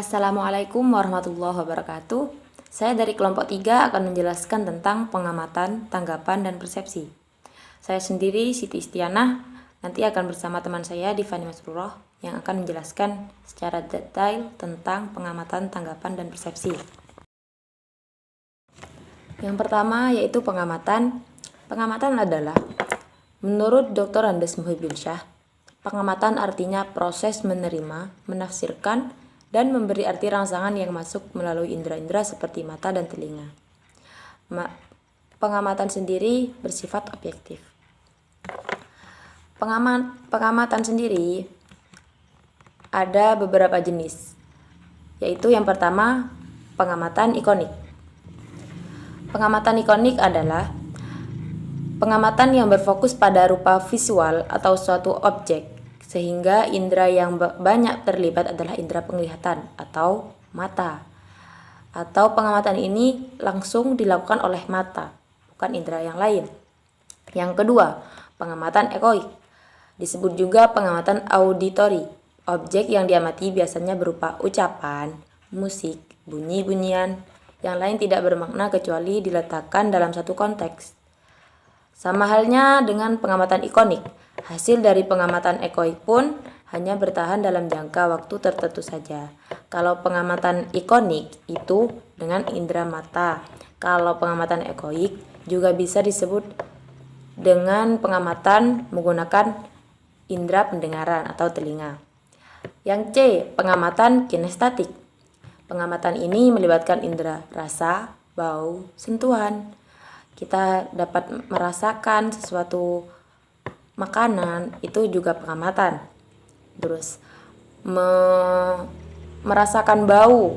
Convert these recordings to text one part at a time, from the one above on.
Assalamualaikum warahmatullahi wabarakatuh. Saya dari kelompok 3 akan menjelaskan tentang pengamatan, tanggapan, dan persepsi. Saya sendiri, Siti Istianah, nanti akan bersama teman saya, Divani Masrurah, yang akan menjelaskan secara detail tentang pengamatan, tanggapan, dan persepsi. Yang pertama yaitu pengamatan. Pengamatan adalah, menurut Dr. Andes Muhibinsyah, pengamatan artinya proses menerima, menafsirkan, dan memberi arti rangsangan yang masuk melalui indera-indera seperti mata dan telinga. Pengamatan sendiri bersifat objektif. Pengamatan sendiri ada beberapa jenis, yaitu yang pertama, pengamatan ikonik. Pengamatan ikonik adalah pengamatan yang berfokus pada rupa visual atau suatu objek, sehingga indera yang banyak terlibat adalah indera penglihatan atau mata. Atau pengamatan ini langsung dilakukan oleh mata, bukan indera yang lain. Yang kedua, pengamatan ekoik. Disebut juga pengamatan auditori. Objek yang diamati biasanya berupa ucapan, musik, bunyi-bunyian, yang lain tidak bermakna kecuali diletakkan dalam satu konteks. Sama halnya dengan pengamatan ikonik. Hasil dari pengamatan ekoik pun hanya bertahan dalam jangka waktu tertentu saja. Kalau pengamatan ikonik itu dengan indera mata. Kalau pengamatan ekoik juga bisa disebut dengan pengamatan menggunakan indera pendengaran atau telinga. Yang C, pengamatan kinestetik. Pengamatan ini melibatkan indera rasa, bau, sentuhan. Kita dapat merasakan sesuatu makanan, itu juga pengamatan. Terus merasakan bau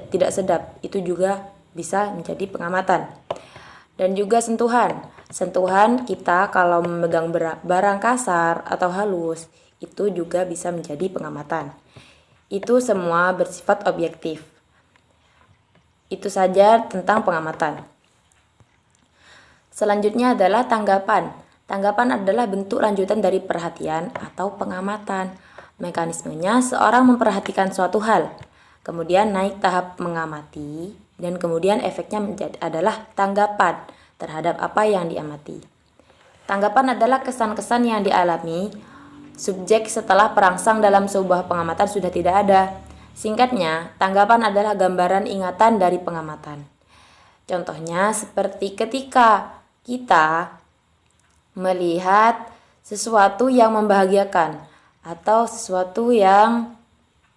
tidak sedap, itu juga bisa menjadi pengamatan. Dan juga sentuhan. Sentuhan kita kalau memegang barang kasar atau halus, itu juga bisa menjadi pengamatan. Itu semua bersifat objektif. Itu saja tentang pengamatan. Selanjutnya adalah tanggapan. Tanggapan adalah bentuk lanjutan dari perhatian atau pengamatan. Mekanismenya seorang memperhatikan suatu hal, kemudian naik tahap mengamati, dan kemudian efeknya adalah tanggapan terhadap apa yang diamati. Tanggapan adalah kesan-kesan yang dialami subjek setelah perangsang dalam sebuah pengamatan sudah tidak ada. Singkatnya, tanggapan adalah gambaran ingatan dari pengamatan. Contohnya seperti ketika kita melihat sesuatu yang membahagiakan atau sesuatu yang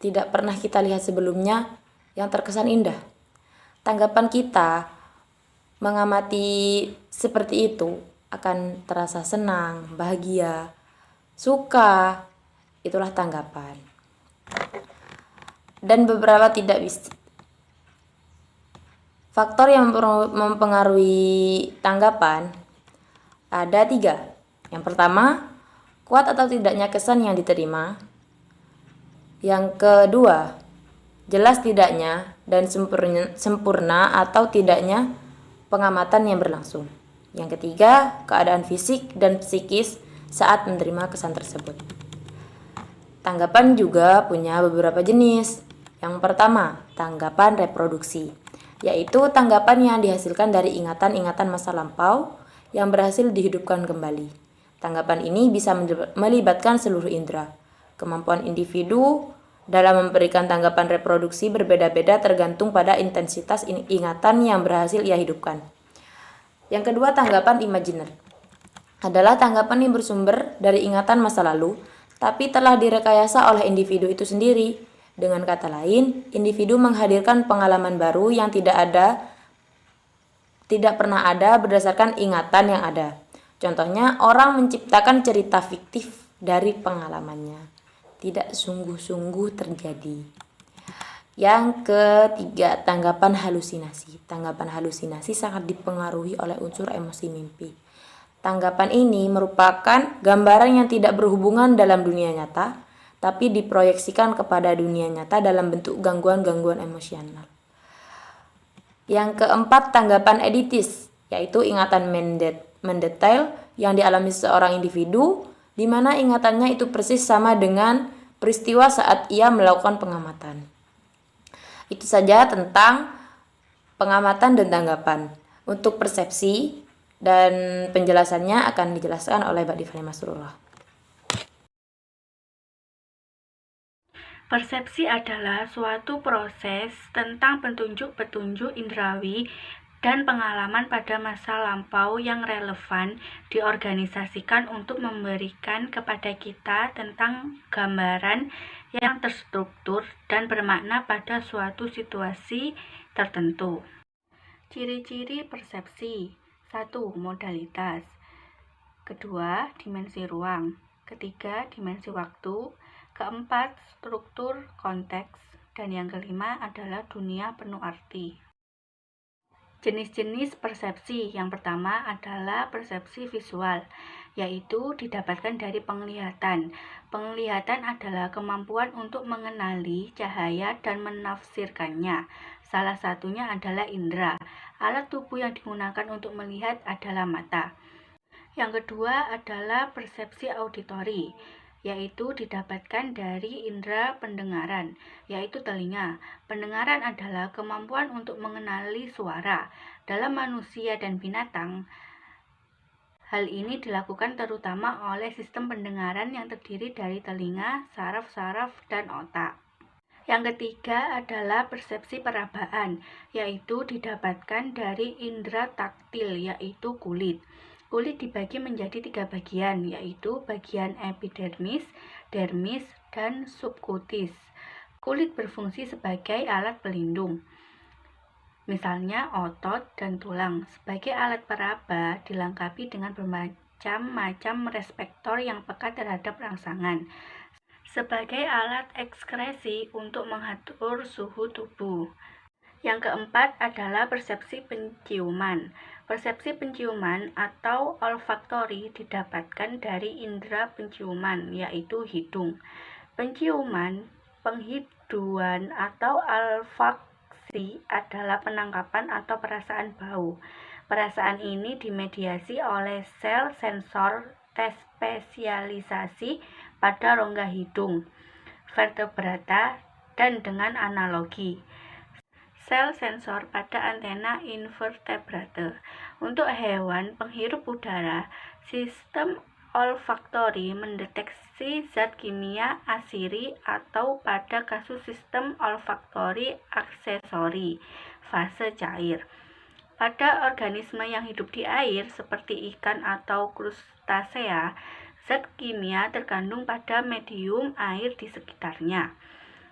tidak pernah kita lihat sebelumnya yang terkesan indah. Tanggapan kita mengamati seperti itu akan terasa senang, bahagia, suka. Itulah tanggapan. Dan beberapa tidak bisa. Faktor yang mempengaruhi tanggapan ada 3. Yang pertama, kuat atau tidaknya kesan yang diterima. Yang kedua, jelas tidaknya dan sempurna atau tidaknya pengamatan yang berlangsung. Yang ketiga, keadaan fisik dan psikis saat menerima kesan tersebut. Tanggapan juga punya beberapa jenis. Yang pertama, tanggapan reproduksi, yaitu tanggapan yang dihasilkan dari ingatan-ingatan masa lampau yang berhasil dihidupkan kembali. Tanggapan ini bisa melibatkan seluruh indera. Kemampuan individu dalam memberikan tanggapan reproduksi berbeda-beda tergantung pada intensitas ingatan yang berhasil ia hidupkan. Yang kedua, tanggapan imajiner adalah tanggapan yang bersumber dari ingatan masa lalu, tapi telah direkayasa oleh individu itu sendiri. Dengan kata lain, individu menghadirkan pengalaman baru yang tidak pernah ada berdasarkan ingatan yang ada. Contohnya, orang menciptakan cerita fiktif dari pengalamannya. Tidak sungguh-sungguh terjadi. Yang ketiga, tanggapan halusinasi. Tanggapan halusinasi sangat dipengaruhi oleh unsur emosi mimpi. Tanggapan ini merupakan gambaran yang tidak berhubungan dalam dunia nyata, tapi diproyeksikan kepada dunia nyata dalam bentuk gangguan-gangguan emosional. Yang keempat, tanggapan editis, yaitu ingatan mendetail yang dialami seorang individu, di mana ingatannya itu persis sama dengan peristiwa saat ia melakukan pengamatan. Itu saja tentang pengamatan dan tanggapan. Untuk persepsi dan penjelasannya akan dijelaskan oleh Mbak Divani Masrurah. Persepsi adalah suatu proses tentang petunjuk-petunjuk indrawi dan pengalaman pada masa lampau yang relevan diorganisasikan untuk memberikan kepada kita tentang gambaran yang terstruktur dan bermakna pada suatu situasi tertentu. Ciri-ciri persepsi: 1. Modalitas. 2. Dimensi ruang. 3. Dimensi waktu. 4. Struktur konteks. Dan yang kelima adalah dunia penuh arti. Jenis-jenis persepsi. Yang pertama adalah persepsi visual, yaitu didapatkan dari penglihatan. Penglihatan adalah kemampuan untuk mengenali cahaya dan menafsirkannya. Salah satunya adalah indera. Alat tubuh yang digunakan untuk melihat adalah mata. Yang kedua adalah persepsi auditori, yaitu didapatkan dari indera pendengaran, yaitu telinga. Pendengaran adalah kemampuan untuk mengenali suara. Dalam manusia dan binatang, hal ini dilakukan terutama oleh sistem pendengaran yang terdiri dari telinga, saraf-saraf, dan otak. Yang ketiga adalah persepsi perabaan, yaitu didapatkan dari indera taktil, yaitu kulit. Kulit dibagi menjadi 3 bagian, yaitu bagian epidermis, dermis, dan subkutis. Kulit berfungsi sebagai alat pelindung, misalnya otot dan tulang. Sebagai alat peraba, dilengkapi dengan bermacam-macam reseptor yang peka terhadap rangsangan. Sebagai alat ekskresi untuk mengatur suhu tubuh. Yang keempat adalah persepsi penciuman. Persepsi penciuman atau olfaktori didapatkan dari indera penciuman, yaitu hidung. Penciuman, penghiduan atau olfaksi adalah penangkapan atau perasaan bau. Perasaan ini dimediasi oleh sel sensor terspesialisasi pada rongga hidung, vertebrata, dan dengan analogi sel sensor pada antena invertebrate. Untuk hewan penghirup udara, sistem olfaktori mendeteksi zat kimia asiri atau pada kasus sistem olfaktori aksesori, fase cair. Pada organisme yang hidup di air seperti ikan atau krustasea, zat kimia terkandung pada medium air di sekitarnya.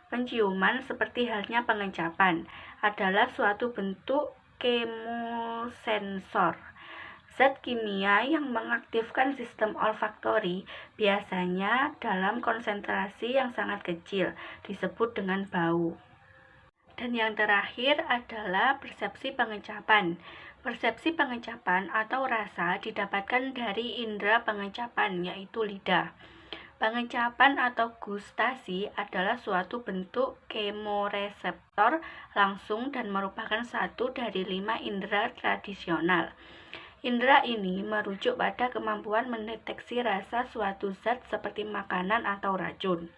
Penciuman, seperti halnya pengencapan, adalah suatu bentuk kemosensor. Zat kimia yang mengaktifkan sistem olfaktori biasanya dalam konsentrasi yang sangat kecil, disebut dengan bau. Dan yang terakhir adalah persepsi pengencapan. Persepsi pengencapan atau rasa didapatkan dari indera pengencapan, yaitu lidah. Pengencapan atau gustasi adalah suatu bentuk kemoreseptor langsung dan merupakan satu dari 5 indera tradisional. Indera ini merujuk pada kemampuan mendeteksi rasa suatu zat seperti makanan atau racun.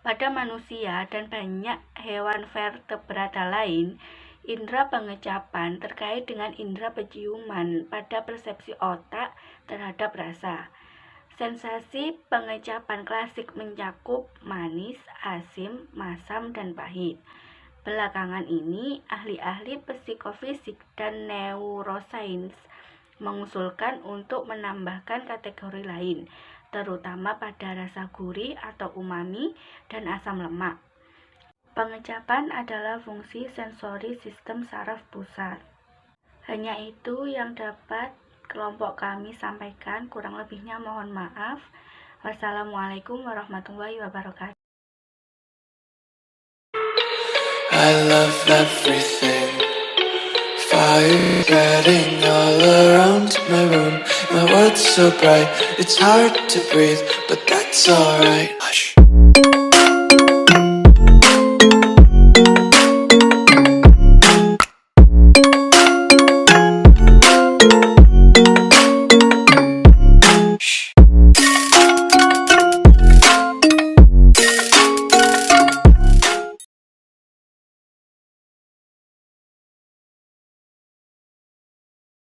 Pada manusia dan banyak hewan vertebrata lain, indera pengencapan terkait dengan indera penciuman pada persepsi otak terhadap rasa. Sensasi pengencapan klasik mencakup manis, asin, masam, dan pahit. Belakangan ini, ahli-ahli psikofisik dan neurosains mengusulkan untuk menambahkan kategori lain, terutama pada rasa gurih atau umami dan asam lemak. Pengencapan adalah fungsi sensori sistem saraf pusat. Hanya itu yang dapat kelompok kami sampaikan, kurang lebihnya mohon maaf. Wassalamualaikum warahmatullahi wabarakatuh. I love everything. Fire spreading all around my room. My world's so bright, it's hard to breathe, but that's alright. Hush.